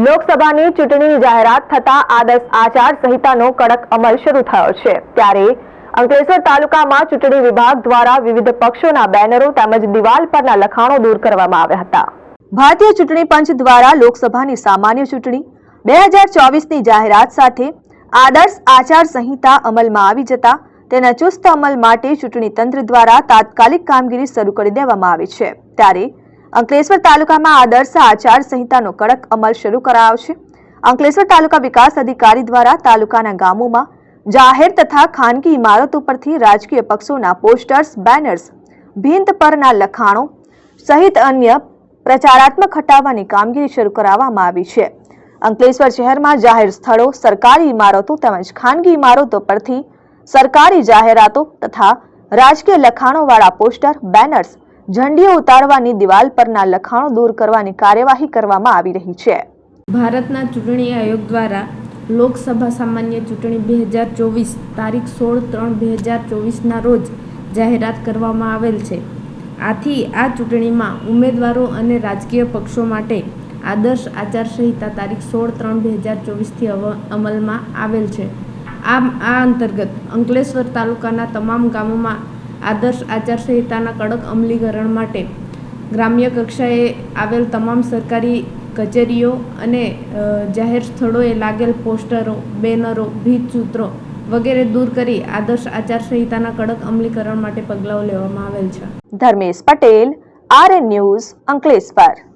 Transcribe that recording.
લોકસભાની ચૂંટણીની જાહેરાત થતા આદર્શ આચાર સંહિતાનો કડક અમલ શરૂ થયો છે। ત્યારે અંકલેશ્વર તાલુકામાં ચૂંટણી વિભાગ દ્વારા વિવિધ પક્ષોના બેનરો તેમજ દિવાલ પરના લખાણો દૂર કરવામાં આવ્યા હતા। ભારતીય ચૂંટણી પંચ દ્વારા લોકસભાની સામાન્ય ચૂંટણી 2024ની જાહેરાત સાથે આદર્શ આચાર સંહિતા અમલમાં આવી જતા તેના ચુસ્ત અમલ માટે ચૂંટણી તંત્ર દ્વારા તાત્કાલિક કામગીરી શરૂ કરી દેવામાં આવી છે। ત્યારે અંકલેશ્વર તાલુકામાં આદર્શ આચાર સંહિતાનો કડક અમલ શરૂ કરાયો છે। અંકલેશ્વર તાલુકા વિકાસ અધિકારી દ્વારા તાલુકાના ગામોમાં જાહેર તથા ખાનગી ઇમારતો પરથી રાજકીય પક્ષોના પોસ્ટર્સ, બેનર્સ, ભીંત પરના લખાણો સહિત અન્ય પ્રચારાત્મક હટાવવાની કામગીરી શરૂ કરવામાં આવી છે। અંકલેશ્વર શહેરમાં જાહેર સ્થળો, સરકારી ઇમારતો તેમજ ખાનગી ઇમારતો પરથી સરકારી જાહેરાતો તથા રાજકીય લખાણોવાળા પોસ્ટર, બેનર્સ, ઝંડીઓ ઉતારવાની દિવાલ પરના લખાણો દૂર કરવાની કાર્યવાહી કરવામાં આવી રહી છે। ભારતના ચૂંટણી આયોગ દ્વારા લોકસભા સામાન્ય ચૂંટણી 2024 તારીખ 16/3/2024ના રોજ જાહેરાત કરવામાં આવેલ છે। આથી આ ચૂંટણીમાં ઉમેદવારો અને રાજકીય પક્ષો માટે આદર્શ આચારસંહિતા તારીખ 16/3/2024થી અમલમાં આવેલ છે। આ અંતર્ગત અંકલેશ્વર તાલુકાના તમામ ગામોમાં આદર્શ આચારસંહિતાના કડક અમલીકરણ માટે ગ્રામ્ય કક્ષાએ આવેલ તમામ સરકારી કચેરીઓ અને જાહેર સ્થળોએ લાગેલ પોસ્ટરો, બેનરો, ભીંતસૂત્રો વગેરે દૂર કરી આદર્શ આચારસંહિતાના કડક અમલીકરણ માટે પગલાઓ લેવામાં આવેલ છે। Dharmesh Patel, RN news, Ankleshwar.